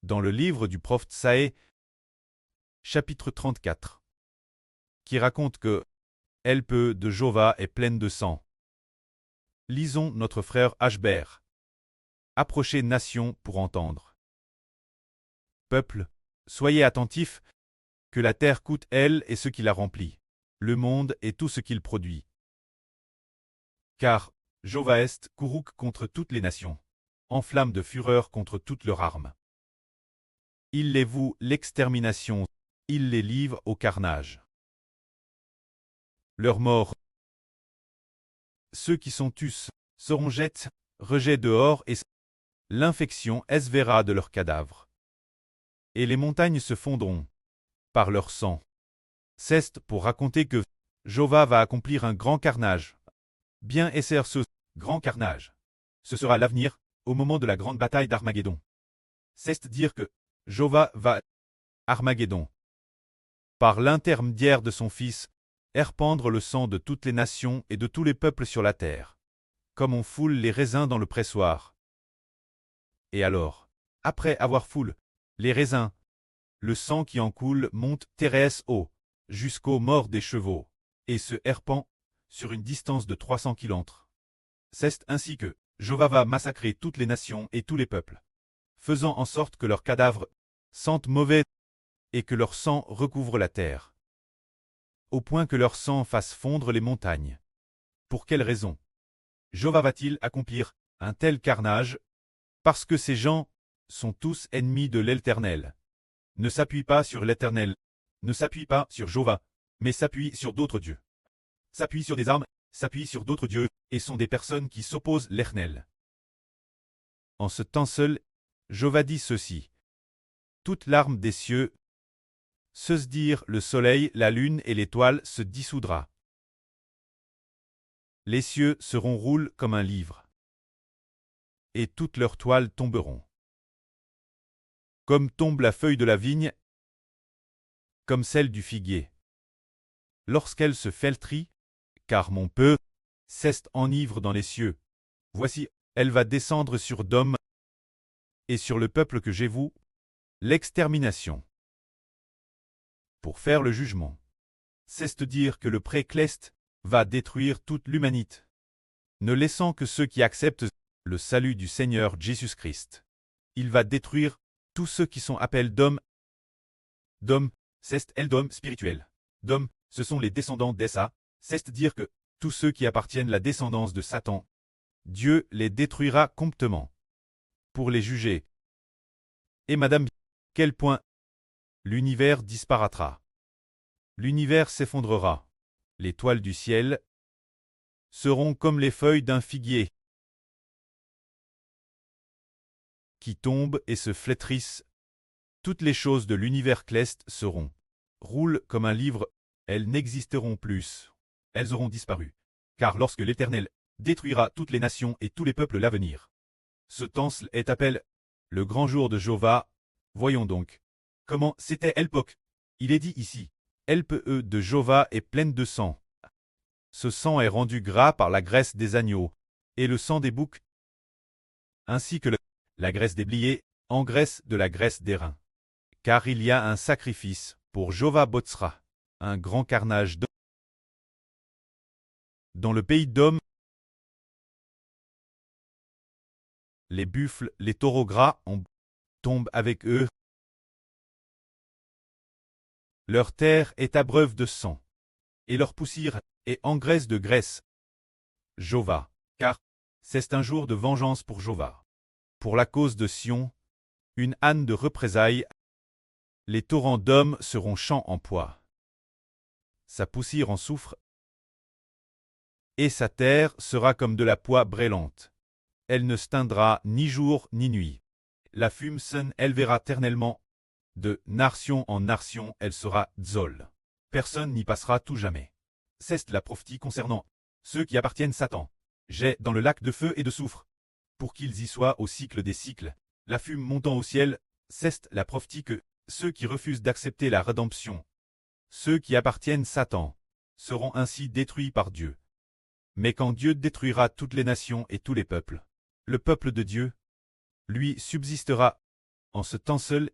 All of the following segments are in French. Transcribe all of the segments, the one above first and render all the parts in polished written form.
dans le livre du prophète Saë, chapitre 34, qui raconte que l'Elpe de Jova est pleine de sang. Lisons notre frère Ashbert. Approchez nation pour entendre. Peuple, soyez attentifs, que la terre coûte elle et ce qui la remplit, le monde et tout ce qu'il produit. Car Jova est courouque contre toutes les nations, en flamme de fureur contre toutes leurs armes. Il les voue l'extermination, il les livre au carnage. Leurs morts, ceux qui sont tus, seront jetés, rejet dehors et l'infection esverra de leurs cadavres. Et les montagnes se fondront par leur sang. C'est pour raconter que Jova va accomplir un grand carnage. Bien esser ce grand carnage. Ce sera l'avenir, au moment de la grande bataille d'Armageddon. C'est dire que Jova va Armageddon, par l'intermédiaire de son fils, répandre le sang de toutes les nations et de tous les peuples sur la terre, comme on foule les raisins dans le pressoir. Et alors, après avoir foulé les raisins, le sang qui en coule monte terrestre haut, jusqu'aux morts des chevaux, et se répand sur une distance de 300 kilomètres. C'est ainsi que Jova va massacrer toutes les nations et tous les peuples, faisant en sorte que leurs cadavres sentent mauvais et que leur sang recouvre la terre, au point que leur sang fasse fondre les montagnes. Pour quelle raison Jova va-t-il accomplir un tel carnage? Parce que ces gens sont tous ennemis de l'Éternel. Ne s'appuie pas sur l'Éternel, ne s'appuie pas sur Jova, mais s'appuie sur d'autres dieux. S'appuie sur des armes, s'appuie sur d'autres dieux, et sont des personnes qui s'opposent à l'Éternel. En ce temps seul, Jova dit ceci. Toute l'arme des cieux, se dire le soleil, la lune et l'étoile se dissoudra. Les cieux seront roulés comme un livre, et toutes leurs toiles tomberont. Comme tombe la feuille de la vigne, comme celle du figuier. Lorsqu'elle se flétrit, car mon peu cesse enivre dans les cieux, voici, elle va descendre sur Dom, et sur le peuple que j'ai voué, l'extermination. Pour faire le jugement. C'est dire que le précleste va détruire toute l'humanité, ne laissant que ceux qui acceptent le salut du Seigneur Jésus-Christ. Il va détruire tous ceux qui sont appelés d'hommes. D'hommes, c'est l'homme spirituel. D'hommes, ce sont les descendants d'Essa, c'est dire que tous ceux qui appartiennent à la descendance de Satan, Dieu les détruira complètement. Pour les juger. Et madame, quel point l'univers disparaîtra. L'univers s'effondrera. Les toiles du ciel seront comme les feuilles d'un figuier qui tombent et se flétrissent. Toutes les choses de l'univers céleste seront roulent comme un livre, elles n'existeront plus. Elles auront disparu. Car lorsque l'Éternel détruira toutes les nations et tous les peuples l'avenir. Ce temps est appelé le grand jour de Jova. Voyons donc comment c'était l'époque. Il est dit ici, l'Elpe de Jova est pleine de sang. Ce sang est rendu gras par la graisse des agneaux, et le sang des boucs, ainsi que la graisse des bliers, engraisse de la graisse des reins. Car il y a un sacrifice pour Jova Botsra, un grand carnage dans le pays d'Om. Les buffles, les taureaux gras, tombent avec eux. Leur terre est abreuve de sang, et leur poussière est engraisse de graisse. Jova, car c'est un jour de vengeance pour Jova. Pour la cause de Sion, une âne de représailles. Les torrents d'hommes seront champs en poids. Sa poussière en soufre, et sa terre sera comme de la poix brûlante. Elle ne s'éteindra ni jour ni nuit. La fume s'en élevera éternellement. De nation en nation, elle sera Zol. Personne n'y passera tout jamais. C'est la prophétie concernant ceux qui appartiennent Satan. J'ai dans le lac de feu et de soufre, pour qu'ils y soient au cycle des cycles. La fume montant au ciel, c'est la prophétie que ceux qui refusent d'accepter la rédemption, ceux qui appartiennent Satan, seront ainsi détruits par Dieu. Mais quand Dieu détruira toutes les nations et tous les peuples, le peuple de Dieu, lui subsistera. En ce temps seul,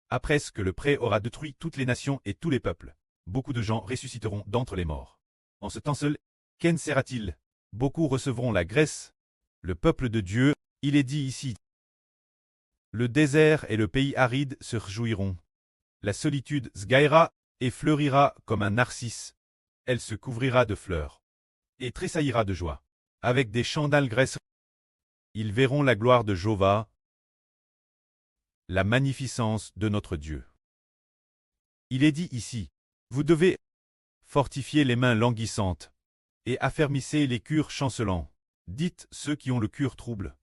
après ce que le pré aura détruit toutes les nations et tous les peuples, beaucoup de gens ressusciteront d'entre les morts. En ce temps seul, qu'en sera-t-il? Beaucoup recevront la graisse. Le peuple de Dieu, il est dit ici. Le désert et le pays aride se réjouiront. La solitude sgaillera et fleurira comme un narcisse. Elle se couvrira de fleurs et tressaillira de joie. Avec des chants d'allégresse, ils verront la gloire de Jéhovah, la magnificence de notre Dieu. Il est dit ici, vous devez fortifier les mains languissantes et affermissez les cœurs chancelants. Dites ceux qui ont le cœur trouble.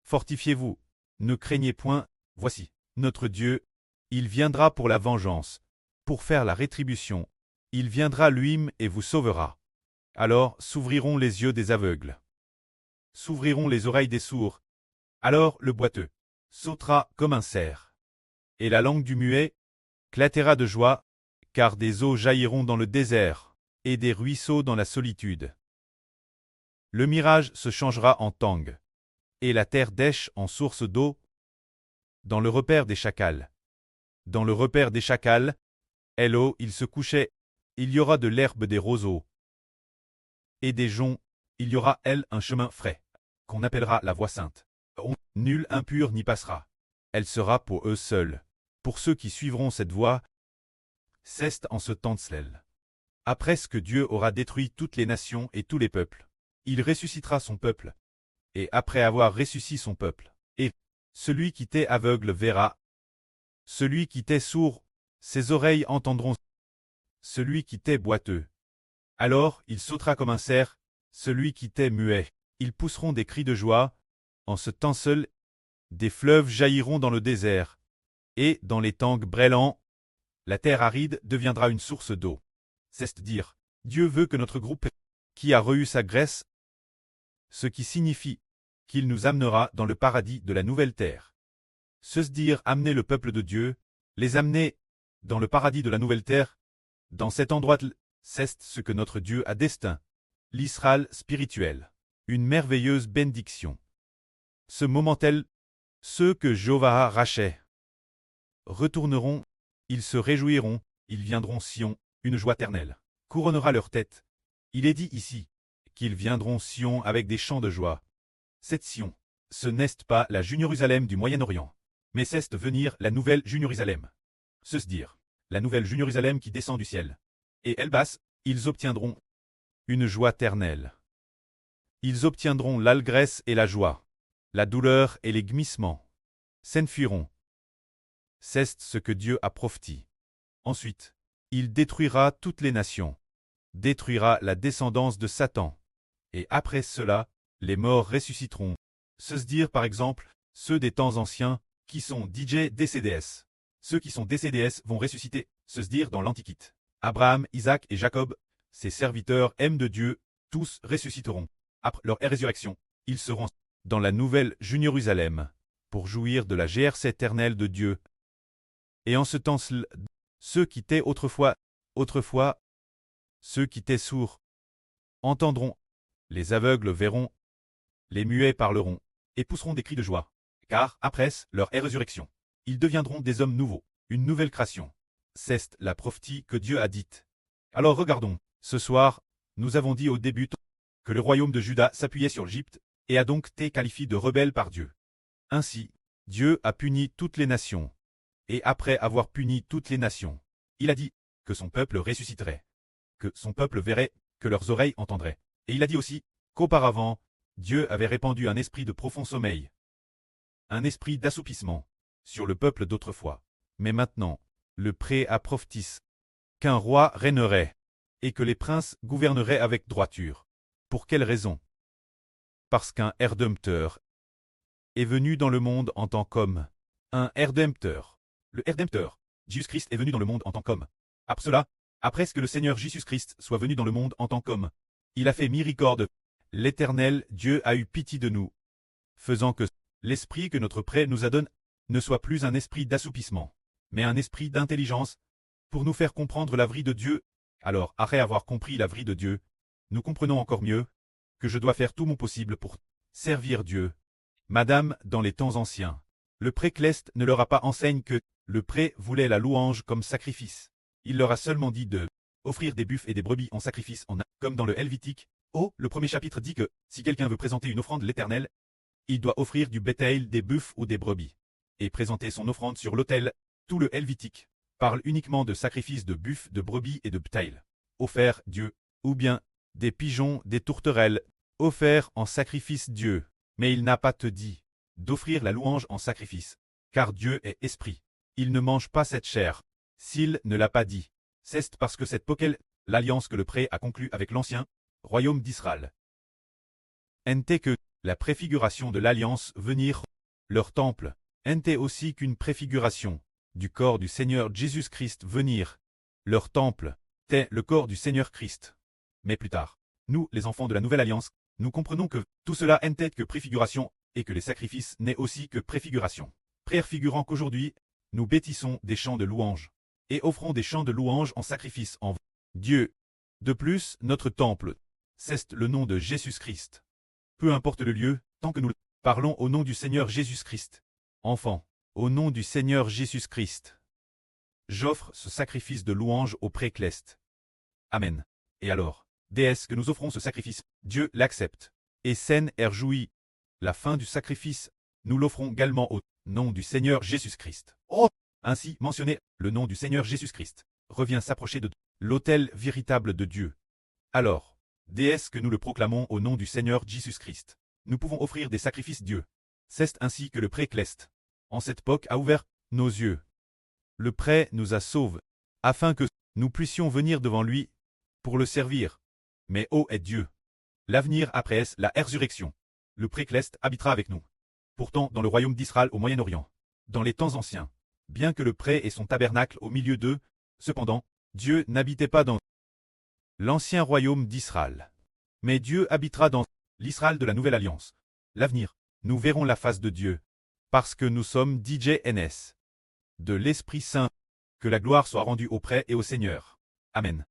Fortifiez-vous, ne craignez point, voici, notre Dieu, il viendra pour la vengeance, pour faire la rétribution, il viendra lui-même et vous sauvera. Alors s'ouvriront les yeux des aveugles, s'ouvriront les oreilles des sourds, alors le boiteux sautera comme un cerf, et la langue du muet éclatera de joie, car des eaux jailliront dans le désert, et des ruisseaux dans la solitude. Le mirage se changera en tangue, et la terre dèche en source d'eau, dans le repère des chacals. Dans le repère des chacals, l'eau, il se couchait, il y aura de l'herbe des roseaux, et des joncs, il y aura, elle, un chemin frais, qu'on appellera la voie sainte. Nul impur n'y passera. Elle sera pour eux seuls. Pour ceux qui suivront cette voie, c'est en ce temps de Slel. Après ce que Dieu aura détruit toutes les nations et tous les peuples, il ressuscitera son peuple. Et après avoir ressuscité son peuple, et celui qui était aveugle verra, celui qui était sourd, ses oreilles entendront, celui qui était boiteux. Alors il sautera comme un cerf, celui qui était muet. Ils pousseront des cris de joie. En ce temps seul, des fleuves jailliront dans le désert, et dans les tangues brûlants, la terre aride deviendra une source d'eau. C'est dire, Dieu veut que notre groupe, qui a reçu sa grâce, ce qui signifie qu'il nous amènera dans le paradis de la nouvelle terre. Se dire amener le peuple de Dieu, les amener dans le paradis de la nouvelle terre, dans cet endroit, c'est ce que notre Dieu a destin, l'Israël spirituel, une merveilleuse bénédiction. Ce moment tel, ceux que Jéhovah rachait retourneront, ils se réjouiront, ils viendront Sion, une joie éternelle couronnera leur tête. Il est dit ici qu'ils viendront Sion avec des chants de joie. Cette Sion, ce n'est pas la Jérusalem du Moyen-Orient, mais c'est venir la nouvelle Jérusalem. Se dire, la nouvelle Jérusalem qui descend du ciel. Et elle basse, ils obtiendront une joie éternelle. Ils obtiendront l'allégresse et la joie, la douleur et les gmissements s'enfuiront. C'est ce que Dieu a prophétisé. Ensuite, il détruira toutes les nations, détruira la descendance de Satan. Et après cela, les morts ressusciteront. Se dire par exemple, ceux des temps anciens, qui sont DJ DCDS. Ceux qui sont DCDS vont ressusciter, se dire dans l'Antiquité. Abraham, Isaac et Jacob, ces serviteurs aiment de Dieu, tous ressusciteront. Après leur résurrection, ils seront dans la nouvelle Jérusalem, pour jouir de la GRC éternelle de Dieu. Et en ce temps, ceux qui étaient autrefois, ceux qui étaient sourds, entendront, les aveugles verront, les muets parleront, et pousseront des cris de joie. Car, après leur résurrection, ils deviendront des hommes nouveaux, une nouvelle création. C'est la prophétie que Dieu a dite. Alors regardons, ce soir, nous avons dit au début que le royaume de Juda s'appuyait sur l'Égypte, et a donc été qualifié de rebelle par Dieu. Ainsi, Dieu a puni toutes les nations. Et après avoir puni toutes les nations, il a dit que son peuple ressusciterait, que son peuple verrait, que leurs oreilles entendraient. Et il a dit aussi qu'auparavant, Dieu avait répandu un esprit de profond sommeil, un esprit d'assoupissement, sur le peuple d'autrefois. Mais maintenant, le pré a prophétisé qu'un roi régnerait, et que les princes gouverneraient avec droiture. Pour quelle raison? Parce qu'un Rédempteur est venu dans le monde en tant qu'homme. Un Rédempteur. Le Rédempteur, Jésus-Christ est venu dans le monde en tant qu'homme. Après cela, après ce que le Seigneur Jésus-Christ soit venu dans le monde en tant qu'homme, il a fait miséricorde. L'Éternel Dieu a eu pitié de nous, faisant que l'esprit que notre prêtre nous a donné ne soit plus un esprit d'assoupissement, mais un esprit d'intelligence, pour nous faire comprendre la vraie de Dieu. Alors, après avoir compris la vraie de Dieu, nous comprenons encore mieux que je dois faire tout mon possible pour servir Dieu. Madame, dans les temps anciens, Le précleste ne leur a pas enseigné que le pré voulait la louange comme sacrifice. Il leur a seulement dit de offrir des buffles et des brebis en sacrifice comme dans le Helvétique. Le premier chapitre dit que si quelqu'un veut présenter une offrande à l'Éternel, il doit offrir du bétail, des buffles ou des brebis, et présenter son offrande sur l'autel. Tout le Helvétique parle uniquement de sacrifices de buffles, de brebis et de bétail, offerts Dieu, ou bien des pigeons, des tourterelles, offerts en sacrifice Dieu. Mais il n'a pas te dit d'offrir la louange en sacrifice, car Dieu est esprit. Il ne mange pas cette chair. S'il ne l'a pas dit, c'est parce que c'est poquel l'alliance que le pré a conclue avec l'ancien royaume d'Israël. N'était que la préfiguration de l'alliance venir, leur temple, n'était aussi qu'une préfiguration du corps du Seigneur Jésus-Christ venir, leur temple, t'est le corps du Seigneur Christ. Mais plus tard, nous, les enfants de la nouvelle alliance, nous comprenons que tout cela n'était que préfiguration, et que les sacrifices n'est aussi que préfiguration. Préfigurant qu'aujourd'hui, nous bâtissons des chants de louange, et offrons des chants de louange en sacrifice en Dieu. De plus, notre temple, c'est le nom de Jésus-Christ. Peu importe le lieu, tant que nous parlons au nom du Seigneur Jésus-Christ. Enfants, au nom du Seigneur Jésus-Christ, j'offre ce sacrifice de louange au précleste. Amen. Et alors, déesse que nous offrons ce sacrifice, Dieu l'accepte. Et saine et jouit. La fin du sacrifice, nous l'offrons également au nom du Seigneur Jésus-Christ. Ainsi mentionné, le nom du Seigneur Jésus-Christ revient s'approcher de l'autel véritable de Dieu. Alors, déesse que nous le proclamons au nom du Seigneur Jésus-Christ, nous pouvons offrir des sacrifices Dieu. C'est ainsi que le précleste, en cette époque, a ouvert nos yeux. Le pré nous a sauvés, afin que nous puissions venir devant lui pour le servir. Mais ô est Dieu! L'avenir après la résurrection. Le précleste habitera avec nous. Pourtant, dans le royaume d'Israël au Moyen-Orient, dans les temps anciens, bien que le pré ait son tabernacle au milieu d'eux, cependant, Dieu n'habitait pas dans l'ancien royaume d'Israël. Mais Dieu habitera dans l'Israël de la Nouvelle Alliance. L'avenir, nous verrons la face de Dieu, parce que nous sommes DJNS. De l'Esprit Saint, que la gloire soit rendue au pré et au Seigneur. Amen.